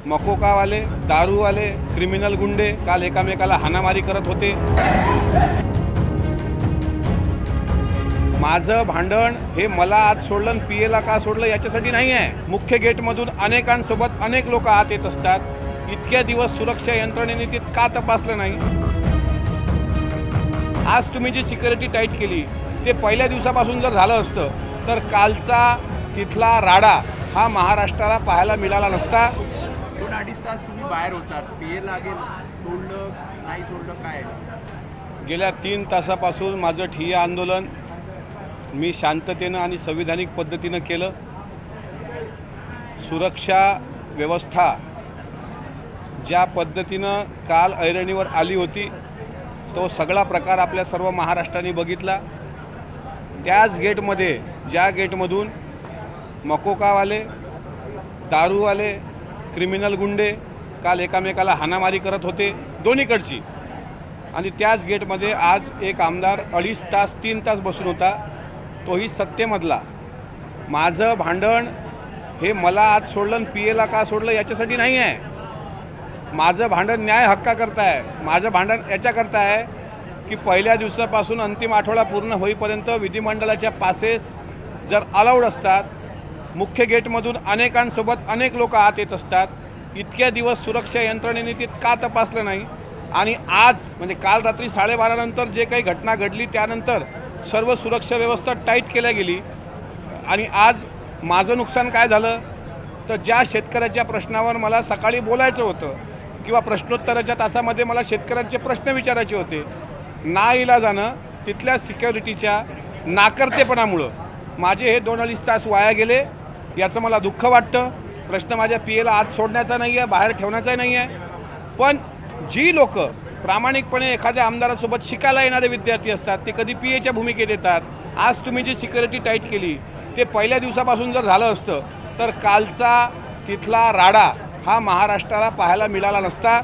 मकोकावाले, दारूवाले, criminal गुंडे काल एकामेकाला हाणामारी करत होते। माझं भांडण हे मला आज सोडलं आणि पीएला का सोडलं याच्यासाठी नाही आहे। मुख्य गेटमधून अनेकांसोबत अनेक लोक आत येत असतात। इतक्या दिवस सुरक्षा यंत्रणेने ते का तपासलं नाही? आज तुम्ही जी सिक्युरिटी टाईट केली ते पहिल्या दिवसापासून जर झालं असतं तर कालचा तिथला राडा हा महाराष्ट्राला पाहायला मिळाला नसता। 2-2.5 तास तुम्ही बाहेर होतात, पीए लागेल सोडलं नाही सोडलं काय? गेल्या 3 तासापासून माझं ठिय्या आंदोलन मी शांततेनं आणि संविधानिक पद्धतीनं केलं। सुरक्षा व्यवस्था ज्या पद्धतीनं काल ऐरणीवर आली होती तो सगळा प्रकार आपल्या सर्व महाराष्ट्राने बघितला। त्याच गेटमध्ये ज्या गेटमधून मकोकावाले, दारूवाले, क्रिमिनल गुंडे काल एकामेकाला हाणामारी करत होते दोन्हीकडची, आणि त्याच गेटमध्ये आज एक आमदार 2.5 तास 3 तास बसून होता, तोही सत्तेमधला। माझं भांडण हे मला आज सोडलं आणि पीएला का सोडलं याच्यासाठी नाही आहे। माझं भांडण न्याय हक्काकरता आहे। माझं भांडण याच्याकरता आहे की पहिल्या दिवसापासून अंतिम आठवडा पूर्ण होईपर्यंत विधिमंडळाच्या पासेस जर अलाउड असतात, मुख्य गेटमधून अनेकांसोबत अनेक लोक आत येत असतात। इतक्या दिवस सुरक्षा यंत्रणेने ते का तपासलं नाही? आणि आज म्हणजे काल रात्री 12:30 नंतर जे काही घटना घडली त्यानंतर सर्व सुरक्षा व्यवस्था टाईट केल्या गेली। आणि आज माझं नुकसान काय झालं तर ज्या शेतकऱ्याच्या प्रश्नावर मला सकाळी बोलायचं होतं किंवा प्रश्नोत्तराच्या तासामध्ये मला शेतकऱ्यांचे प्रश्न विचारायचे होते, नाईलाजानं तिथल्या सिक्युरिटीच्या नाकर्तेपणामुळं माझे हे 2-2.5 तास वाया गेले। याचं मला दुःख वाटतं। प्रश्न माझ्या पीएला आज सोडण्याचा नाही आहे, बाहेर ठेवण्याचाही नाही आहे। पण जी लोक प्रामाणिकपणे एखाद्या आमदारासोबत शिकायला येणारे विद्यार्थी असतात ते कधी पीएच्या भूमिकेत येतात। आज तुम्ही जी सिक्युरिटी टाईट केली ते पहिल्या दिवसापासून जर झालं असतं तर कालचा तिथला राडा हा महाराष्ट्राला पाहायला मिळाला नसता।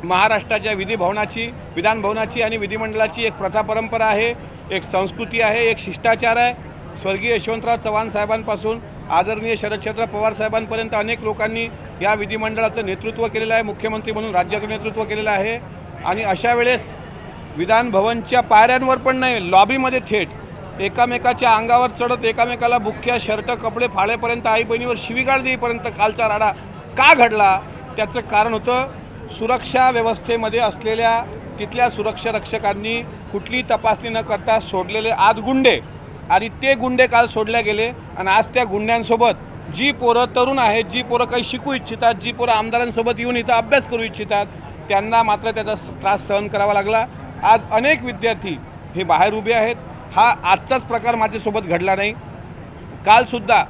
महाराष्ट्राच्या विधान भवनाची आणि विधिमंडळाची एक प्रथा परंपरा आहे, एक संस्कृती आहे, एक शिष्टाचार आहे। स्वर्गीय यशवंतराव चव्हाण साहेबांपासून आदरणीय शरदचंद्र पवार साहेबांपर्यंत अनेक लोकांनी या विधिमंडळाचं नेतृत्व केलेलं आहे, मुख्यमंत्री म्हणून राज्याचं नेतृत्व केलेलं आहे। आणि अशा वेळेस विधान भवनच्या पायऱ्यांवर पण नाही, लॉबीमध्ये थेट एकामेकाच्या अंगावर चढत एकामेकाला बुक्क्या शर्ट कपडे फाळेपर्यंत आई बहिणीवर शिवीगाळ देईपर्यंत कालचा राडा का घडला? त्याचं कारण होतं सुरक्षा व्यवस्थेमध्ये असलेल्या तिथल्या सुरक्षा रक्षकांनी कुठली तपासणी न करता सोडलेले आत गुंडे, आणि ते गुंडे काल सोडले गेले। आणि आज त्या गुंड्यांसोबत जी पोरं तरुण आहेत, जी पोरं काही शिकू इच्छितात, जी पोरं आमदारांसोबत येऊन इथं अभ्यास करू इच्छितात, त्यांना मात्र त्याचा त्रास सहन करावा लागला। आज अनेक विद्यार्थी हे बाहेर उभे आहेत। हा आजचाच प्रकार माझ्यासोबत घडला नाही। कालसुद्धा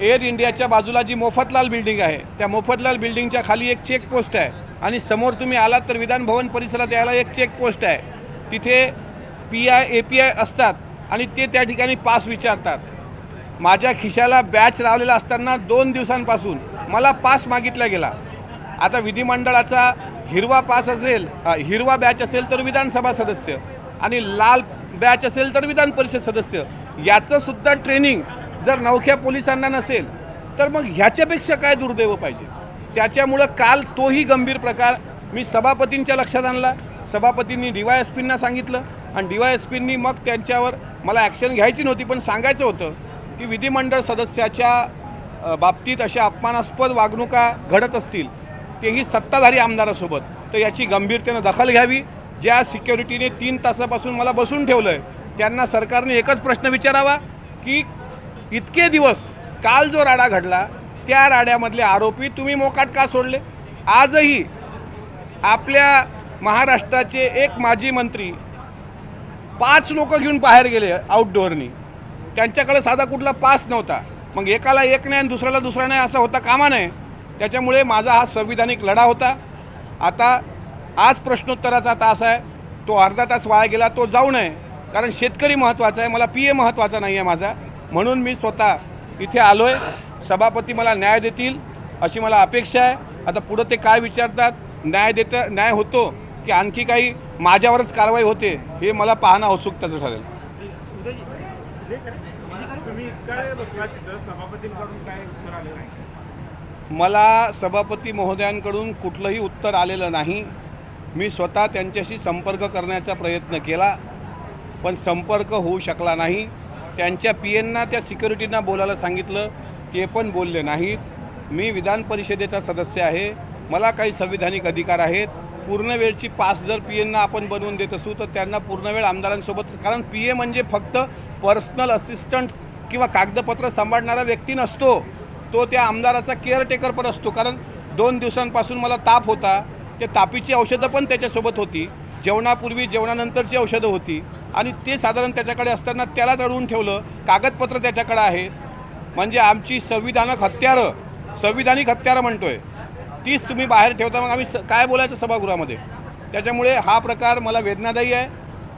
एअर इंडियाच्या बाजूला जी मोफतलाल बिल्डिंग आहे त्या मोफतलाल बिल्डिंगच्या खाली एक चेकपोस्ट आहे, आणि समोर तुम्ही आलात तर विधान भवन परिसरात यायला एक चेकपोस्ट आहे। तिथे API असतात आणि ते त्या ठिकाणी पास विचारतात। माझ्या खिशाला बॅच लावलेला असताना 2 दिवसांपासून मला पास मागितला गेला। आता विधिमंडळाचा हिरवा पास असेल, हिरवा बॅच असेल तर विधानसभा सदस्य, आणि लाल बॅच असेल तर विधान परिषद सदस्य, याचं सुद्धा ट्रेनिंग जर नवख्या पोलिसांना नसेल तर मग ह्याच्यापेक्षा काय दुर्दैव पाहिजे? त्याच्यामुळं काल तोही गंभीर प्रकार मी सभापतींच्या लक्षात आणला। सभापतींनी DYSPंना सांगितलं आणि DYSPंनी मग त्यांच्यावर मला ॲक्शन घ्यायची नव्हती पण सांगायचं होतं की विधिमंडळ सदस्याच्या बाबतीत अशा अपमानास्पद वागणुका घडत असतील, तेही सत्ताधारी आमदारासोबत, तर याची गंभीरतेनं दखल घ्यावी। ज्या सिक्युरिटीने 3 तासापासून मला बसून ठेवलं आहे त्यांना सरकारने एकच प्रश्न विचारावा की इतके दिवस काल जो राडा घडला त्या राड्यामधले आरोपी तुम्ही मोकाट का सोडले? आजही आपल्या महाराष्ट्राचे एक माजी मंत्री 5 लोक घेऊन बाहेर गेले आउटडोअरनी, त्यांच्याकडे साधा कुठला पास नव्हता। मग एकाला एक नाही आणि दुसऱ्याला दुसरा नाही असं होता कामा नये। त्याच्यामुळे माझा हा संविधानिक लढा होता। आता आज प्रश्नोत्तराचा तास आहे, तो अर्धा तास वाया गेला, तो जाऊ नये, कारण शेतकरी महत्त्वाचा आहे, मला पीए महत्त्वाचा नाही आहे माझा। म्हणून मी स्वतः इथे आलोय। सभापती मला न्याय देतील अशी मला अपेक्षा आहे। आता पुढे ते काय विचारतात, न्याय होतो की आणखी काही माझ्यावरच कारवाई होते हे मला पाहणं औत्सुक्याचं ठरेल। तुम्ही काय बसला तिथं, सभापतींकडून काय उत्तर आलं नाही? मला सभापती महोदयांकडून कुठलंही उत्तर आलेलं नाही. मी स्वतः त्यांच्याशी संपर्क करण्याचा प्रयत्न केला, पण संपर्क होऊ शकला नाही. त्यांच्या पीएंना त्या सिक्युरिटींना बोलायला सांगितलं, ते पण बोलले नाहीत. मी विधान परिषदेचा सदस्य आहे, मला काही संविधानिक अधिकार आहेत. पूर्ण वेळची पास जर पीएंना आपण बनवून देत असू तर त्यांना पूर्ण वेळ आमदारांसोबत, कारण पीए म्हणजे फक्त पर्सनल असिस्टंट किंवा कागदपत्र सांभाळणारा व्यक्ती नसतो, तो त्या आमदाराचा केअरटेकर पण असतो. कारण 2 दिवसांपासून मला ताप होता, ते तापीची औषधं पण त्याच्यासोबत होती, जेवणापूर्वी जेवणानंतरची औषधं होती, आणि ते साधारण त्याच्याकडे असताना त्यालाच अडवून ठेवलं. कागदपत्र त्याच्याकडे आहेत. म्हणजे आमची संविधानिक हत्यारं म्हणतोय तीच तुम्ही बाहेर ठेवता, मग आम्ही काय बोलायचं सभागृहामध्ये? त्याच्यामुळे हा प्रकार मला वेदनादायी आहे.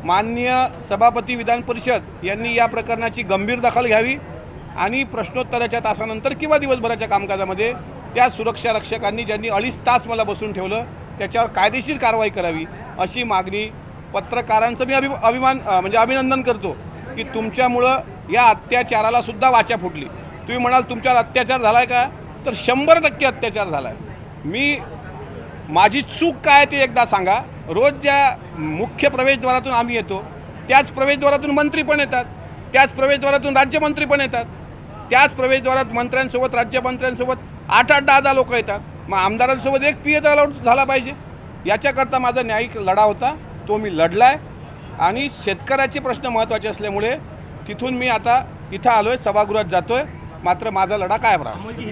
माननीय सभापती विधान परिषद यांनी या प्रकरणाची गंभीर दखल घ्यावी आणि प्रश्नोत्तराच्या तासानंतर किंवा दिवसभराच्या कामकाजामध्ये त्या सुरक्षा रक्षकांनी ज्यांनी 2.5 तास मला बसून ठेवलं त्याच्यावर कायदेशीर कारवाई करावी, अशी मागणी पत्रकारांचं मी अभिनंदन करतो की तुमच्यामुळं या अत्याचाराला सुद्धा वाचा फुटली. तुम्ही म्हणाल तुमच्यावर अत्याचार झालाय का, तर 100% अत्याचार झालाय. माझी चूक काय ते एकदा सांगा. रोज ज्या मुख्य प्रवेशद्वारातून आम्ही येतो त्याच प्रवेशद्वारातून मंत्री पण येतात, त्याच प्रवेशद्वारातून राज्यमंत्री पण येतात, त्याच प्रवेशद्वारात मंत्र्यांसोबत राज्यमंत्र्यांसोबत 8-8, 10-10 लोक येतात. मग आमदारांसोबत एक पीए झाला पाहिजे. याच्याकरता माझा न्यायिक लढा होता, तो मी लढलाय. आणि शेतकऱ्याचे प्रश्न महत्त्वाचे असल्यामुळे तिथून मी आता इथं आलोय, सभागृहात जातोय. मात्र माझा लढा कायम राहणार.